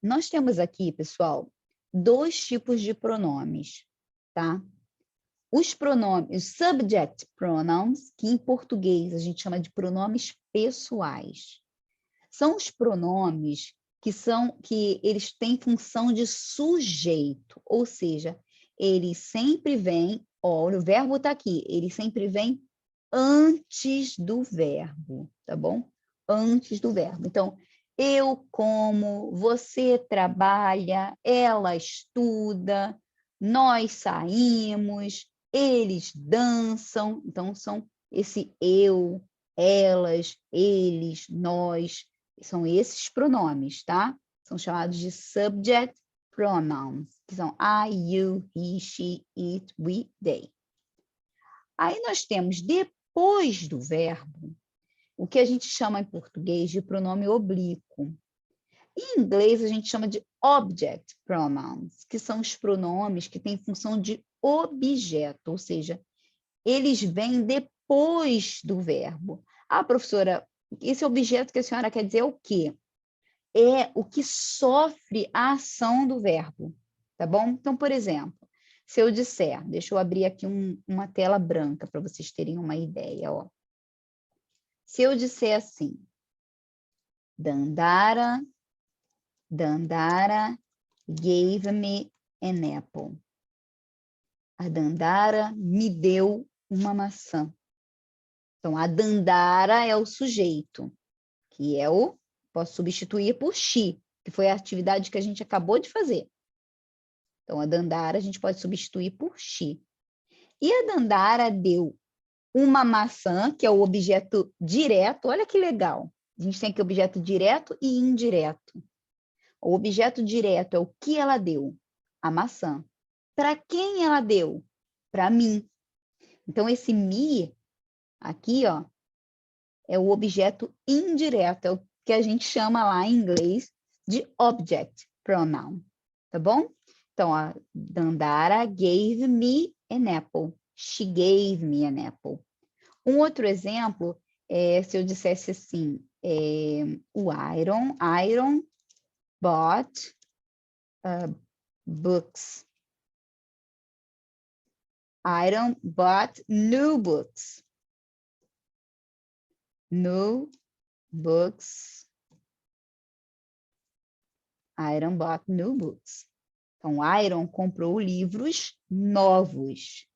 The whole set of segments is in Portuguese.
nós temos aqui, pessoal, dois tipos de pronomes, tá? Os pronomes, subject pronouns, que em português a gente chama de pronomes pessoais, são os pronomes que eles têm função de sujeito, ou seja, eles sempre vêm, olha, o verbo está aqui, ele sempre vem antes do verbo, tá bom? Antes do verbo. Então, eu como, você trabalha, ela estuda, nós saímos, eles dançam. Então, são esse eu, elas, eles, nós, são esses pronomes, tá? São chamados de subject pronouns, que são I, you, he, she, it, we, they. Aí nós temos, depois do verbo, o que a gente chama em português de pronome oblíquo. Em inglês, a gente chama de object pronouns, que são os pronomes que têm função de objeto, ou seja, eles vêm depois do verbo. Ah, professora, esse objeto que a senhora quer dizer é o quê? É o que sofre a ação do verbo, tá bom? Então, por exemplo, se eu disser, deixa eu abrir aqui uma tela branca para vocês terem uma ideia, ó. Se eu disser assim, Dandara gave me an apple. A Dandara me deu uma maçã. Então, a Dandara é o sujeito, que é o, posso substituir por she, que foi a atividade que a gente acabou de fazer. Então, a Dandara a gente pode substituir por she. E a Dandara deu uma maçã, que é o objeto direto. Olha que legal. A gente tem aqui objeto direto e indireto. O objeto direto é o que ela deu, a maçã. Para quem ela deu? Para mim. Então, esse me aqui, ó, é o objeto indireto, é o que a gente chama lá em inglês de object pronoun, tá bom? Então, a Dandara gave me an apple. She gave me an apple. Um outro exemplo é se eu dissesse assim, o Iron bought books. Iron bought new books. New books. Iron bought new books. Então, Iron comprou livros novos.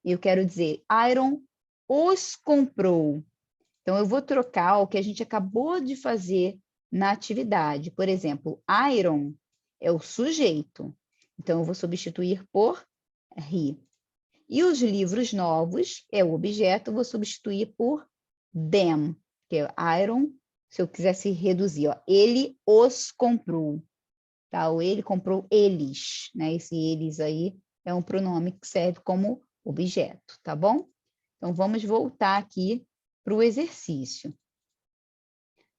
Eu quero dizer, Iron os comprou. Então, eu vou trocar o que a gente acabou de fazer na atividade. Por exemplo, Iron é o sujeito. Então, eu vou substituir por he. E os livros novos é o objeto, eu vou substituir por them, que é Iron, se eu quisesse reduzir, ó, ele os comprou. Tá? Ou ele comprou eles, né? Esse eles aí é um pronome que serve como objeto, tá bom? Então, vamos voltar aqui para o exercício.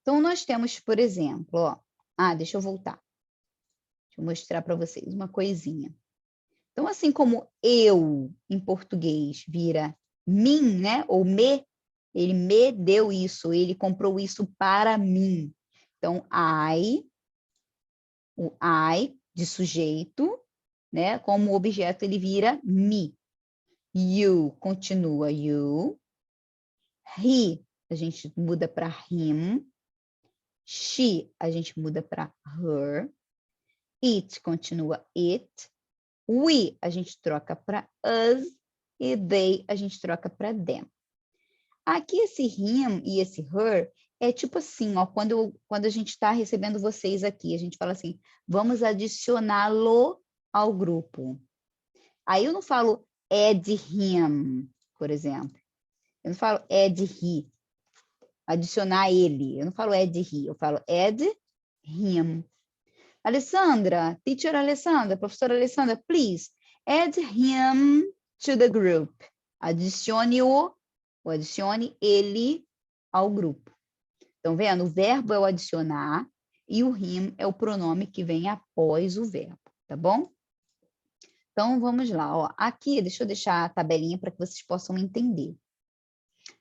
Então, nós temos, por exemplo, ó, deixa eu voltar. Deixa eu mostrar para vocês uma coisinha. Então, assim como eu, em português, vira mim, né? Ou me, ele me deu isso, ele comprou isso para mim. Então, o I de sujeito, né? Como objeto, ele vira me. You continua you. He, a gente muda para him. She, a gente muda para her. It continua it. We, a gente troca para us. E they, a gente troca para them. Aqui, esse him e esse her é tipo assim, ó, quando a gente está recebendo vocês aqui, a gente fala assim, vamos adicioná-lo ao grupo. Aí eu não falo add him, por exemplo. Eu não falo add he, adicionar ele. Eu não falo add he, eu falo add him. Alessandra, teacher Alessandra, professora Alessandra, please, add him to the group. Adicione-o, ou adicione ele ao grupo. Então, vendo? O verbo é o adicionar e o him é o pronome que vem após o verbo, tá bom? Então, vamos lá. Ó. Aqui, deixa eu deixar a tabelinha para que vocês possam entender.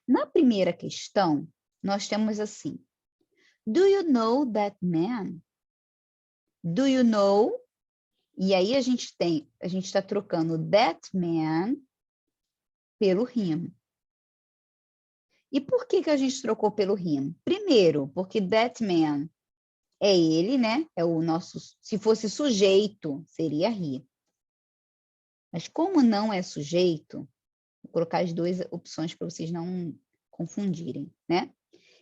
Na primeira questão, nós temos assim. Do you know that man? Do you know? E aí a gente está trocando that man pelo him. E por que a gente trocou pelo him? Primeiro, porque that man é ele, né? É o nosso, se fosse sujeito, seria he. Mas como não é sujeito, vou colocar as duas opções para vocês não confundirem, né?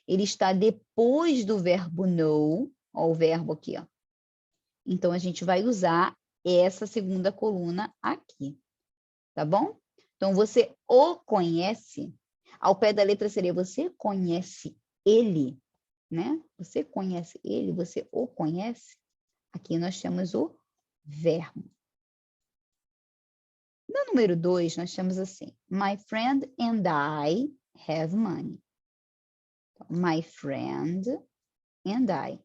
Ele está depois do verbo know, ó, o verbo aqui, ó. Então a gente vai usar essa segunda coluna aqui, tá bom? Então você o conhece, ao pé da letra seria você conhece ele, né? Você conhece ele, você o conhece. Aqui nós temos o verbo. No número 2, nós temos assim, my friend and I have money. My friend and I.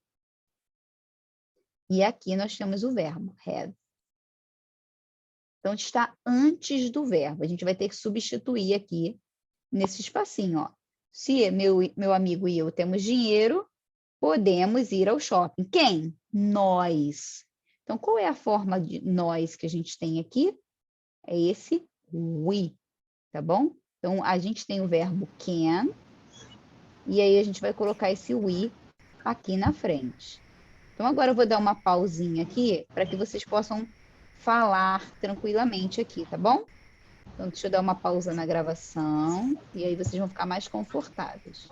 E aqui nós temos o verbo have. Então, está antes do verbo. A gente vai ter que substituir aqui nesse espacinho, ó. Se meu amigo e eu temos dinheiro, podemos ir ao shopping. Quem? Nós. Então, qual é a forma de nós que a gente tem aqui? É esse we, tá bom? Então, a gente tem o verbo can, e aí a gente vai colocar esse we aqui na frente. Então, agora eu vou dar uma pausinha aqui para que vocês possam falar tranquilamente aqui, tá bom? Então, deixa eu dar uma pausa na gravação e aí vocês vão ficar mais confortáveis.